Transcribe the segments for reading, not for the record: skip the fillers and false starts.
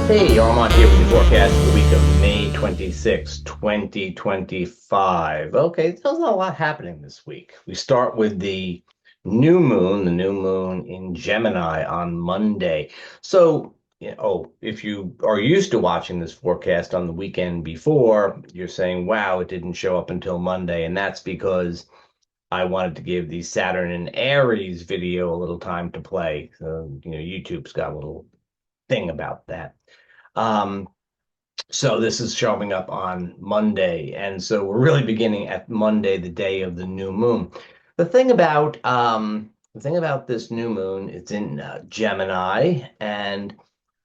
Hey, Armand here with the forecast for the week of May 26, 2025. Okay, there's not a lot happening this week. We start with the new moon in Gemini on Monday. So, if you are used to watching this forecast on the weekend before, you're saying, wow, it didn't show up until Monday. And that's because I wanted to give the Saturn and Aries video a little time to play. So, YouTube's got a little thing about that. Um, so this is showing up on Monday, and so we're really beginning at Monday, the day of the new moon. The thing about this new moon, it's in Gemini, and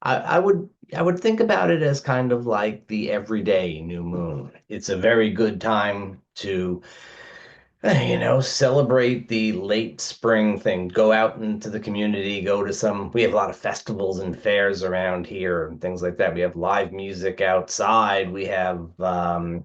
I would think about it as kind of like the everyday new moon. It's a very good time to celebrate the late spring thing. Go out into the community, go to we have a lot of festivals and fairs around here and things like that. We have live music outside. We have, we're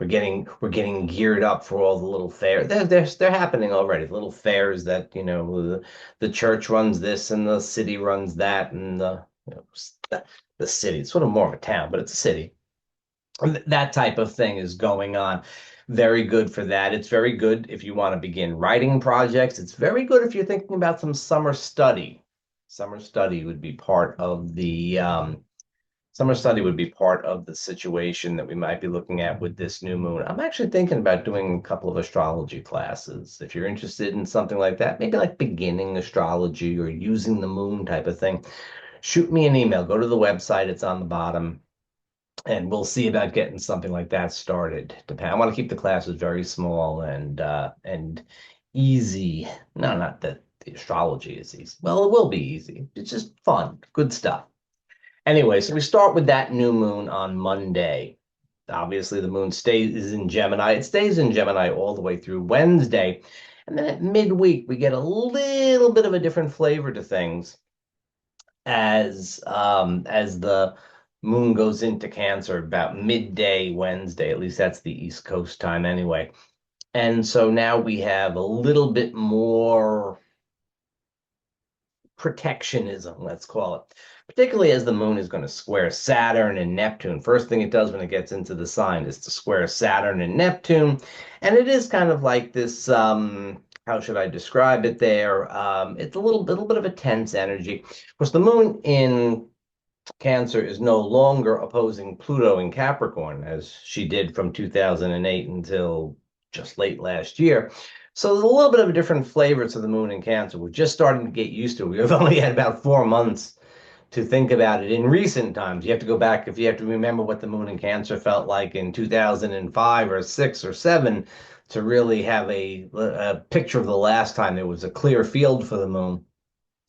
getting geared up for all the little fairs. They're happening already. Little fairs that, the church runs this and the city runs that and the city. It's sort of more of a town, but it's a city. That type of thing is going on. Very good for that. It's very good if you want to begin writing projects. It's very good if you're thinking about some summer study. Summer study would be part of the summer study would be part of the situation that we might be looking at with this new moon. I'm actually thinking about doing a couple of astrology classes. If you're interested in something like that, maybe like beginning astrology or using the moon type of thing, shoot me an email. Go to the website, it's on the bottom, and we'll see about getting something like that started. I want to keep the classes very small and easy. No, not that the astrology is easy. Well, it will be easy. It's just fun, good stuff. Anyway, so we start with that new moon on Monday. Obviously, the moon stays in Gemini. It stays in Gemini all the way through Wednesday. And then at midweek, we get a little bit of a different flavor to things as the moon goes into Cancer about midday Wednesday. At least that's the East Coast time anyway. And so now we have a little bit more protectionism, let's call it, particularly as the moon is going to square Saturn and Neptune. First thing it does when it gets into the sign is to square Saturn and Neptune. And it is kind of like this, how should I describe it there? It's a little bit of a tense energy. Of course, the moon in Cancer is no longer opposing Pluto in Capricorn, as she did from 2008 until just late last year. So there's a little bit of a different flavor to the moon in Cancer. We're just starting to get used to it. We've only had about 4 months to think about it in recent times. You have to go back, if you have to remember what the moon in Cancer felt like in 2005 or 6 or 7 to really have a picture of the last time there was a clear field for the moon.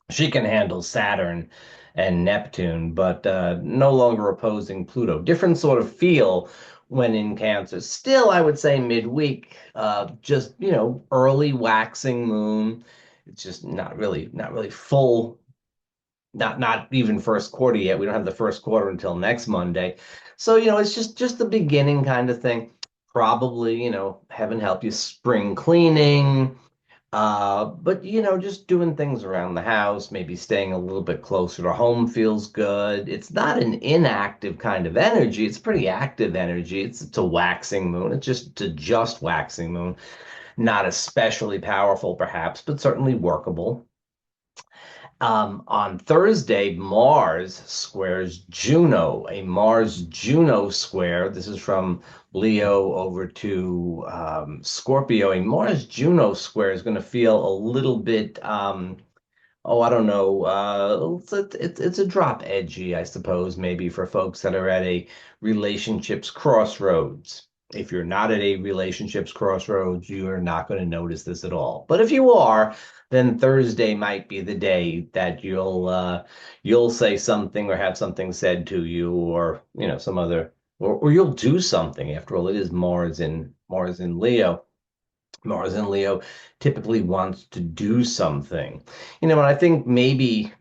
She can handle Saturn and Neptune, but no longer opposing Pluto. Different sort of feel when in Cancer. Still, I would say midweek, just early waxing moon. It's just not really full, not even first quarter yet. We don't have the first quarter until next Monday. So, it's just the beginning kind of thing. Probably, heaven help you, spring cleaning, but just doing things around the house, maybe staying a little bit closer to home feels good. It's not an inactive kind of energy. It's pretty active energy. It's a waxing moon. It's just waxing moon. Not especially powerful, perhaps, but certainly workable. On Thursday, Mars squares Juno, a Mars-Juno square. This is from Leo over to Scorpio. A Mars-Juno square is going to feel a little bit, I don't know, it's a drop edgy, I suppose, maybe for folks that are at a relationships crossroads. If you're not at a relationships crossroads, you are not going to notice this at all. But if you are, then Thursday might be the day that you'll say something or have something said to you, or some other, or you'll do something. After all, it is Mars in Leo. Mars in Leo typically wants to do something. And I think maybe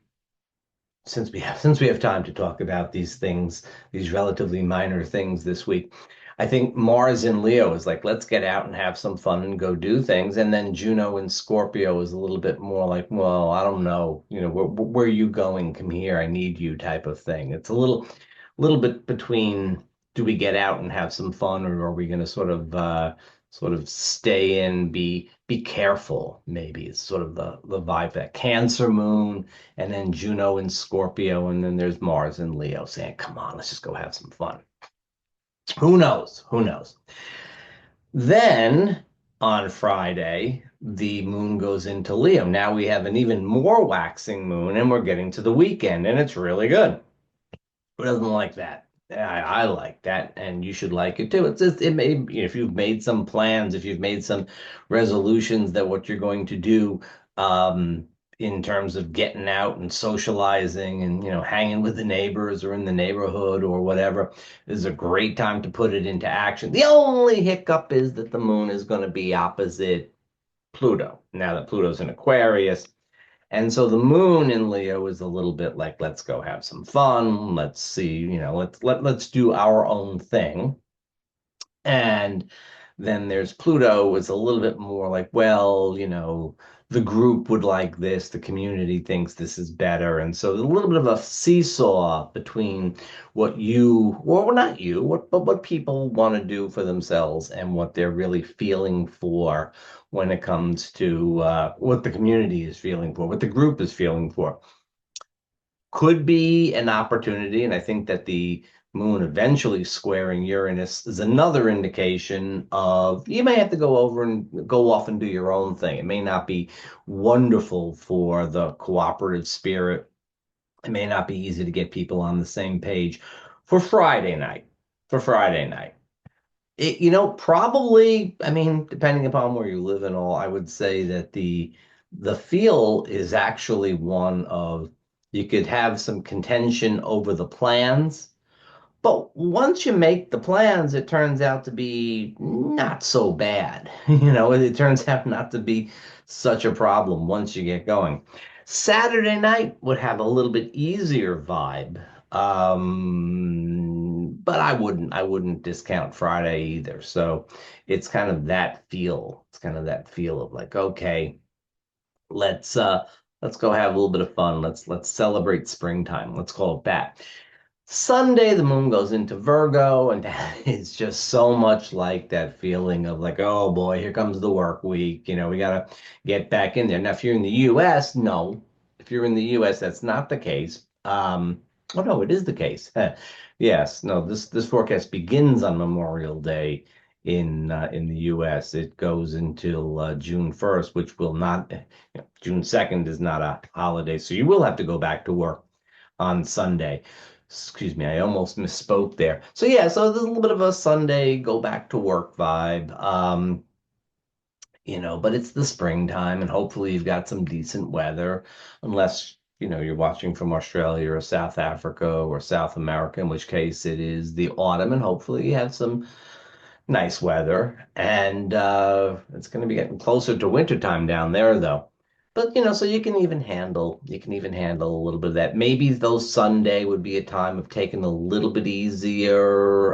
since we have time to talk about these things, these relatively minor things this week, I think Mars in Leo is like, let's get out and have some fun and go do things. And then Juno in Scorpio is a little bit more like, well, I don't know, where are you going? Come here, I need you type of thing. It's a little bit between do we get out and have some fun, or are we going to sort of stay in, be careful, maybe. It's sort of the vibe that Cancer moon, and then Juno in Scorpio, and then there's Mars in Leo saying, come on, let's just go have some fun. Who knows? Who knows? Then on Friday, the moon goes into Leo. Now we have an even more waxing moon, and we're getting to the weekend, and it's really good. Who doesn't like that? I like that, and you should like it too. It's just, it may, if you've made some plans, if you've made some resolutions that what you're going to do, um, in terms of getting out and socializing and hanging with the neighbors or in the neighborhood or whatever, this is a great time to put it into action. The only hiccup is that the moon is going to be opposite Pluto. Now that Pluto's in Aquarius, and so the moon in Leo is a little bit like, let's go have some fun. Let's see, let's do our own thing. And then there's Pluto is a little bit more like, well, the group would like this, the community thinks this is better. And so there's a little bit of a seesaw between what you, well, not you, but what people want to do for themselves and what they're really feeling for when it comes to what the community is feeling for, what the group is feeling for. Could be an opportunity, and I think that the moon eventually squaring Uranus is another indication of you may have to go over and go off and do your own thing. It may not be wonderful for the cooperative spirit. It may not be easy to get people on the same page for Friday night. For Friday night. Probably, I mean, depending upon where you live and all, I would say that the feel is actually one of you could have some contention over the plans, but once you make the plans, it turns out to be not so bad. It turns out not to be such a problem once you get going. Saturday night would have a little bit easier vibe. But I wouldn't discount Friday either. So it's kind of that feel. It's kind of that feel of like, okay, let's uh let's go have a little bit of fun. Let's celebrate springtime. Let's call it that. Sunday, the moon goes into Virgo, and that is just so much like that feeling of like, oh boy, here comes the work week. We gotta get back in there. Now, if you're in the US, no. If you're in the US, that's not the case. Oh no, it is the case. Yes, no, this forecast begins on Memorial Day in the US. It goes until June 1st, which will not, June 2nd is not a holiday, so you will have to go back to work on Sunday. Excuse me, I almost misspoke there. So yeah, so there's a little bit of a Sunday go back to work vibe. But it's the springtime and hopefully you've got some decent weather, unless, you're watching from Australia or South Africa or South America, in which case it is the autumn and hopefully you have some nice weather. And it's going to be getting closer to wintertime down there though. But so you can even handle a little bit of that. Maybe though Sunday would be a time of taking a little bit easier.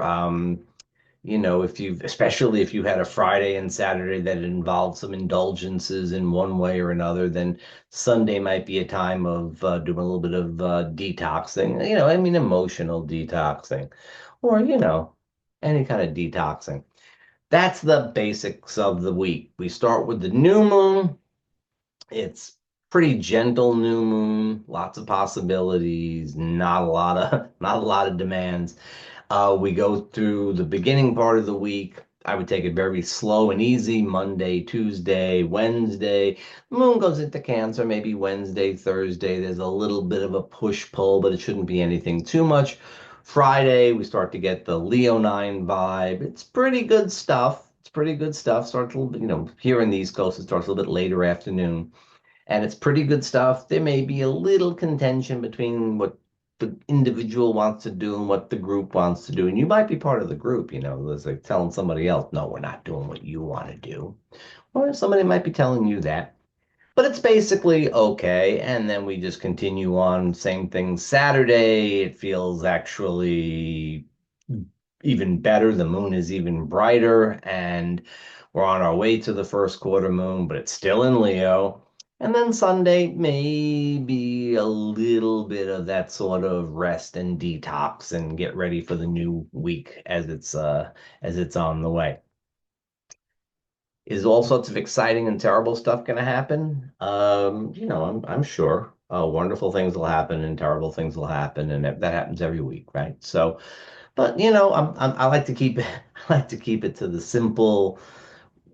If you, especially if you had a Friday and Saturday that involved some indulgences in one way or another, then Sunday might be a time of doing a little bit of detoxing. I mean, emotional detoxing, or any kind of detoxing. That's the basics of the week. We start with the new moon. It's pretty gentle new moon, lots of possibilities, not a lot of not a lot of demands. We go through the beginning part of the week. I would take it very slow and easy. Monday, Tuesday, Wednesday. Moon goes into Cancer, maybe Wednesday, Thursday. There's a little bit of a push-pull, but it shouldn't be anything too much. Friday, we start to get the Leonine vibe. It's pretty good stuff. It's pretty good stuff. Starts a little bit, here in the East Coast, it starts a little bit later afternoon. And it's pretty good stuff. There may be a little contention between what the individual wants to do and what the group wants to do. And you might be part of the group, there's like telling somebody else, no, we're not doing what you want to do. Or somebody might be telling you that. But it's basically okay. And then we just continue on. Same thing Saturday. It feels actually even better. The moon is even brighter, and we're on our way to the first quarter moon, but it's still in Leo. And then Sunday, maybe a little bit of that sort of rest and detox and get ready for the new week as it's on the way. Is all sorts of exciting and terrible stuff going to happen? I'm sure wonderful things will happen and terrible things will happen, and that happens every week, right? So, but I like to keep it, I like to keep it to the simple.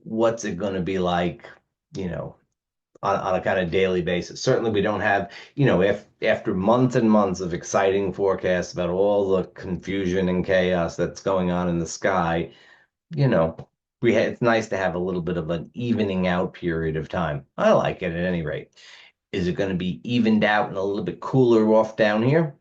What's it going to be like? You know, on a kind of daily basis. Certainly, we don't have, if after months and months of exciting forecasts about all the confusion and chaos that's going on in the sky, you know, it's nice to have a little bit of an evening out period of time. I like it at any rate. Is it going to be evened out and a little bit cooler off down here?